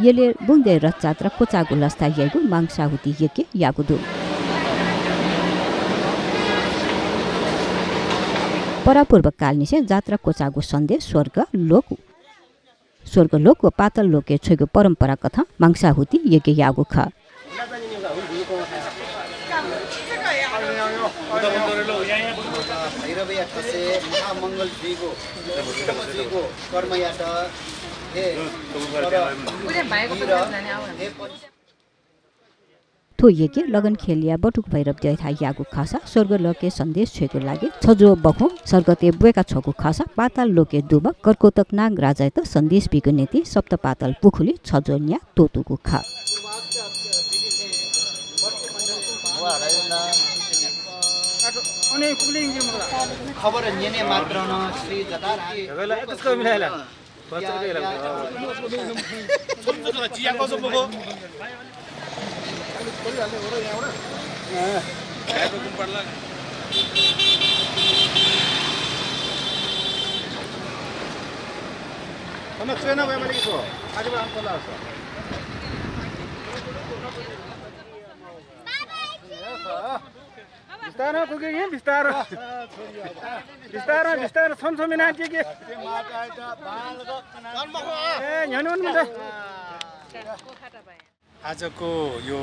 येले बुंदे रचात्र कोचागु लस्ता येगु मांगसाहुति येके यागुदु परापूर्व कालनिसे जात्रा कोचागु सन्देश स्वर्ग लोक व पातल लोके छेगु परम्परा कथा मांगसाहुति येके यागु ख थो येके लगन खेलिया बटुक भैरव जयथा यागु खासा स्वर्ग लोके सन्देश छेगु लागि छजो बखो स्वर्गते बुएका छगु खासा पाताल लोके दुब कर्कोतक नाग राजा त सन्देश बिगु नेति सप्त पाताल पुखुली छजो न्या तोतुगु खा खबर नेने मात्र न श्री जतारकी त्यसको मिलाइला जिया कसो बोको Ano tsena ba mali ko? Aja ba ang pala sa? Bistara ko ke bistara. Bistara somsomina ke ke. न्यानुन मत आजको यो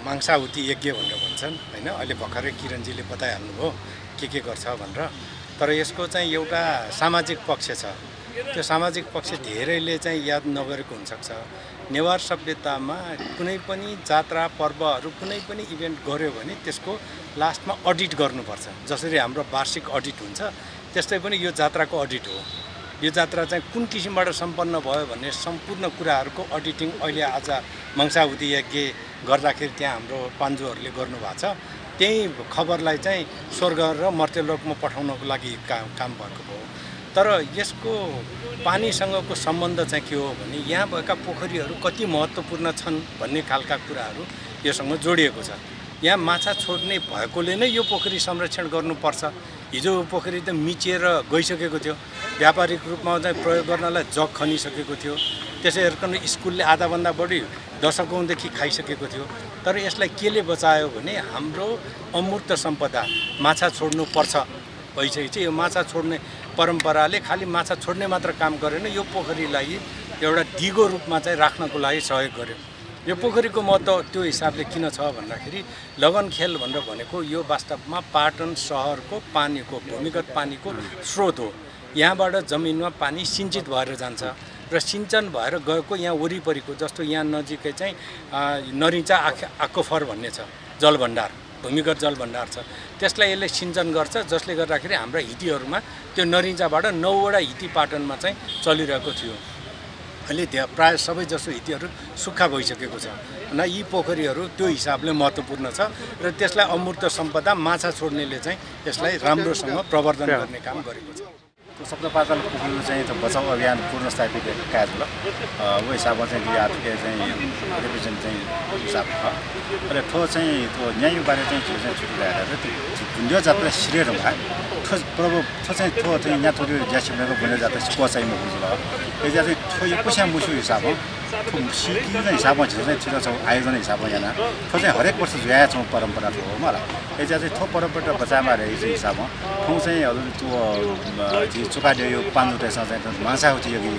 मांगसाहुति यज्ञ भनेर भन्छन् हैन अहिले भर्खरै किरणजीले बताइहाल्नुभयो के गर्छ भनेर तर यसको चाहिँ एउटा सामाजिक पक्ष छ त्यो सामाजिक पक्ष धेरैले चाहिँ याद नगरेको हुन सक्छ नेवार सभ्यतामा कुनै पनि जात्रा पर्वहरू कुनै पनि इभेन्ट गर्यो भने त्यसको लास्टमा अडिट गर्नुपर्छ जसरी हाम्रो वार्षिक अडिट हुन्छ त्यस्तै पनि यो जात्राको अडिट हो यो जात्रा चाहिँ कुन किसिमबाट सम्पन्न भयो भन्ने सम्पूर्ण कुराहरूको अडिटिङ अहिले आज मांगसाहुति यज्ञ गर्दाखेरि त्यहाँ हाम्रो पान्जुहरूले गर्नुभएको छ त्यही खबरलाई चाहिँ स्वर्ग र मर्त्यलोकमा पठाउनको लागि काम भएको हो तर यसको पानीसँगको सम्बन्ध चाहिँ के हो भने यहाँ भएका पोखरीहरू कति महत्त्वपूर्ण छन् भन्ने खालका कुराहरू योसँग जोडिएको छ यहाँ माछा छोड्ने भएकोले नै यो पोखरी संरक्षण गर्नुपर्छ हिजो पोखरी त मिचिएर गइसकेको थियो व्यापारिक रूपमा चाहिँ प्रयोग गर्नलाई जग खनिसकेको थियो त्यसै हेर्कन स्कुलले आधाभन्दा बढी दशकौँदेखि खाइसकेको थियो तर यसलाई केले बचायो भने हाम्रो अमूर्त सम्पदा माछा छोड्नु पर्छ भइसकेपछि यो माछा छोड्ने परम्पराले खालि माछा छोड्ने मात्र काम गरेन यो पोखरीलाई एउटा दिगो रूपमा चाहिँ राख्नको लागि सहयोग गर्यो यो पोखरीको महत्त्व त्यो हिसाबले किन छ भन्दाखेरि लगन खेल भनेर भनेको यो वास्तवमा पाटन सहरको पानीको भूमिगत पानीको स्रोत हो यहाँबाट जमिनमा पानी सिञ्चित भएर जान्छ र सिञ्चन भएर गएको यहाँ वरिपरिको जस्तो यहाँ नजिकै चाहिँ नरिचा आकोफर भन्ने छ जलभण्डार भूमिगत जलभण्डार छ त्यसलाई यसले सिञ्चन गर्छ जसले गर्दाखेरि हाम्रा हितीहरूमा त्यो नरिचाबाट 9 वटा हिती पाटनमा चाहिँ चलिरहेको थियो अहिले त्यहाँ प्रायः सबै जसो हितीहरू सुक्खा भइसकेको छ न यी पोखरीहरू त्यो हिसाबले महत्त्वपूर्ण छ र त्यसलाई अमूर्त सम्पदा माछा छोड्नेले चाहिँ यसलाई राम्रोसँग प्रवर्धन गर्ने काम गरेको छ तो सप्त पाताल पुखुरी चाहिँ बचाउ अभियान पूर्ण स्थापित कार्य होला वो हिसाबमा चाहिँ आर्थिक चाहिँ रिप्रेजेन्ट चाहिँ हिसाब छ र ठो चाहिँ त्यो न्यायबारे चाहिँ छुटिरहेर त्यो गुन्डिया जात्रा श्रेय रहा ठो प्रभु ठो चाहिँ ठो चाहिँ यहाँ थोरै ज्यासिमको गुन्डिया जात्रा को चाहिँ म बुझ्ला यो चाहिँ ठो यो पैसा मुसु हिसाबमा सिकिने हिसाबमा चाहिँ ठिक छ आयोजना हिसाबमा यहाँ ठो चाहिँ हरेक वर्ष जोया छौँ परम्परा हो मलाई यो चाहिँ ठो परम्परा बचामा रहेको हिसाबमा ठाउँ चाहिँ अरू चुकाड्यो यो पाँचवटासँग चाहिँ माछाहुति योगी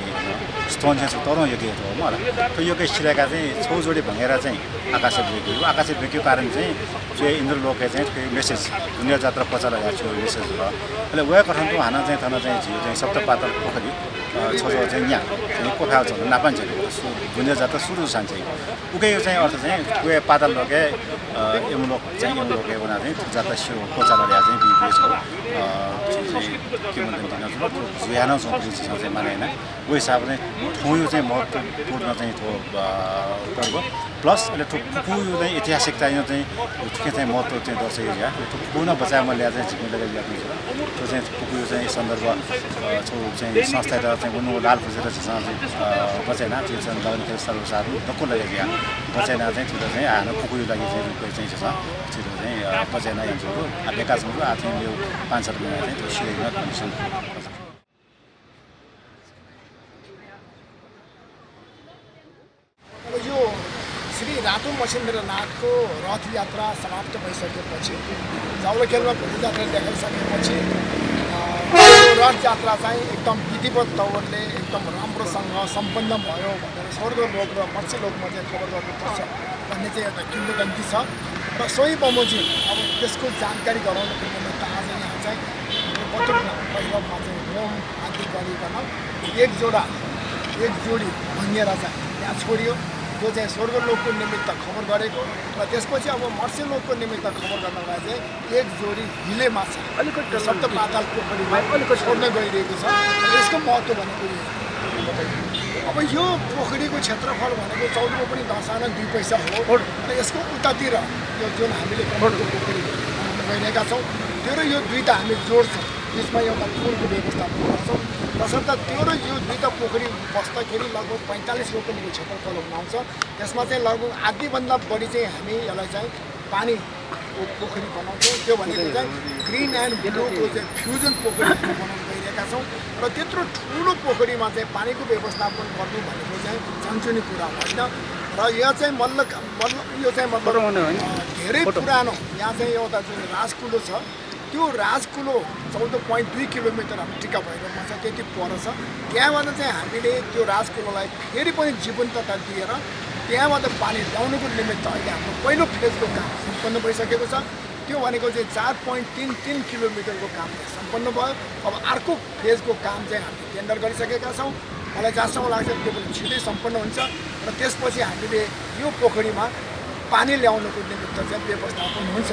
स्टोन चाहिँ तरौँ योगी हो मलाई त्यो योगै सिराका चाहिँ छौजोडी भँगेर चाहिँ आकाशे बेक्यो कारण चाहिँ जो इन्द्रलोकले चाहिँ मेसेज दुनियाँ जात्रा प्रचार गरेको छु मेसेज हो अहिले उयो कठनको हाना चाहिँ थन चाहिँ झिउ चाहिँ सप्त पातल पोखरी छोजो चाहिँ यहाँ चाहिँ कोखा छ नापान चाहिँ दुनियाँ जात्रा सुरु सान चाहिँ उकै यो चाहिँ अर्थ चाहिँ उयो पातल लोके यमलोक चाहिँ यमलोके उना चाहिँ जात्रा सिउ प्रचार गरेको चाहिँ बिबी छ के भन्छ जुयान चाहिँ माने होइन वो हिसाबले ठुलो चाहिँ महत्त्वपूर्ण चाहिँ थो पर्व प्लस यसले ठुलो यो चाहिँ ऐतिहासिकता यो चाहिँ के चाहिँ महत्त्व चाहिँ दर्शाइयो त्यो पूर्ण बचाइमा ल्याएर चाहिँ झिक्ने लगाइएको छ त्यो चाहिँ पुकु चाहिँ सन्दर्भ छौ चाहिँ संस्था चाहिँ उनी लाल खोजेर चाहिँ बचाएन त्यो चाहिँ लगन खेल सर्वसाधारण धक्को लगाइयो बचाएन चाहिँ त्यो चाहिँ हानो पुकु लागि चाहिँ चाहिँ छ त्यो चाहिँ बचाएन यहाँको बेका छौँ आथि यो 5-7 महिना चाहिँ त्यो सिरेमा कन्डिसन श्री रातु मसिन्द्रनाथको रथयात्रा समाप्त भइसकेपछि जावलखेलमा भोलियात्रा देखाइसकेपछि रथयात्रा चाहिँ एकदम विधिवत तौरले एकदम राम्रोसँग सम्पन्न भयो भनेर स्वर्गलोक र मत्स्यलोकमा चाहिँ खबर गर्नुपर्छ भन्ने चाहिँ एउटा किंवदन्ती छ र सोही बमोजिम अब त्यसको जानकारी गराउनको निमित्त आज यहाँ चाहिँ बटुक भैरवमा चाहिँ होम आदि गरिकन एक जोडी भङ्गेर चाहिँ यहाँ छोडियो। त्यो चाहिँ स्वर्गलोकको निमित्त खबर गरेको र त्यसपछि अब मत्स्यलोकको निमित्त खबर गर्नलाई चाहिँ एक जोडी हिले माछा अलिकति सप्त पाताल पोखरीमा अलिकति छोड्न गइरहेको छ। यसको महत्त्व भनेको अब यो पोखरीको क्षेत्रफल भनेको 14 पनि 10 आना 2 पैसा हो र यसको उतातिर यो जुन हामीले पोखरी गइरहेका छौँ त्यो र यो दुईटा हामी जोड्छौँ, यसमा एउटा पुलको व्यवस्थापन गर्छौँ। तसर्थ त्यो र यो दुईटा पोखरी बस्दाखेरि लगभग 45 रोपनीको क्षेत्रफल हुनुहुन्छ। त्यसमा चाहिँ लगभग आधीभन्दा बढी चाहिँ हामी यसलाई चाहिँ पानीको पोखरी बनाउँछौँ। त्यो भनेको चाहिँ ग्रिन एन्ड ब्लूको चाहिँ फ्युजन पोखरी हामी बनाउन गइरहेका छौँ र त्यत्रो ठुलो पोखरीमा चाहिँ पानीको व्यवस्थापन गर्नु भनेको चाहिँ छनछुनी कुरा होइन र यो चाहिँ मतलब धेरै पुरानो यहाँ चाहिँ एउटा जुन राजकुलो छ त्यो राजकुलो 14.2 किलोमिटर हामी टिका भैरवमा छ त्यति पर छ। त्यहाँबाट चाहिँ हामीले त्यो राजकुलोलाई फेरि पनि जीवन्तता दिएर त्यहाँबाट पानी ल्याउनुको निमित्त अहिले हाम्रो पहिलो फेजको काम सम्पन्न भइसकेको छ। त्यो भनेको चाहिँ 4.33 किलोमिटरको काम सम्पन्न भयो। अब अर्को फेजको काम चाहिँ हामीले टेन्डर गरिसकेका छौँ। मलाई जहाँसम्म लाग्छ त्यो पनि छिटै सम्पन्न हुन्छ र त्यसपछि हामीले यो पोखरीमा पानी ल्याउनुको निमित्त चाहिँ व्यवस्थापन हुन्छ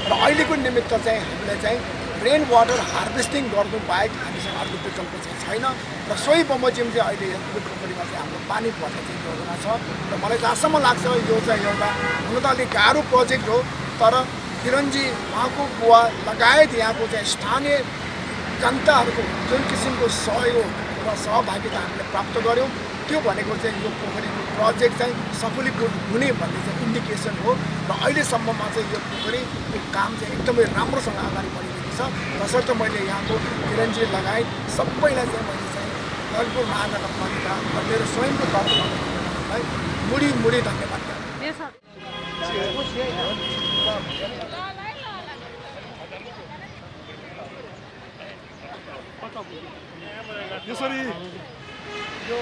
र अहिलेको निमित्त चाहिँ हामीलाई चाहिँ रेन वाटर हार्भेस्टिङ गर्नु बाहेक हामीसँग अर्को विकल्प चाहिँ छैन र सोही बमोजिम चाहिँ अहिले यो पोखरीमा चाहिँ हाम्रो पानी पर्ने चाहिँ योजना छ र मलाई जहाँसम्म लाग्छ यो चाहिँ एउटा हुन त अलिक गाह्रो प्रोजेक्ट हो तर किरणजी उहाँको बुवा लगायत यहाँको चाहिँ स्थानीय जनताहरूको जुन किसिमको सहयोग र सहभागिता हामीले प्राप्त गऱ्यौँ त्यो भनेको चाहिँ यो पोखरीको प्रोजेक्ट चाहिँ सफलीकृत हुने भन्ने चाहिँ इन्डिकेसन हो र अहिलेसम्ममा चाहिँ यो पोखरीको काम चाहिँ एकदमै राम्रोसँग अगाडि बढिरहेको छ। तसर्थ मैले यहाँको किरणजी लगायत सबैलाई चाहिँ मैले चाहिँ ललितपुर महानगरपालिका र मेरो स्वयंको तर्फबाट मुडी धन्यवाद यसरी यो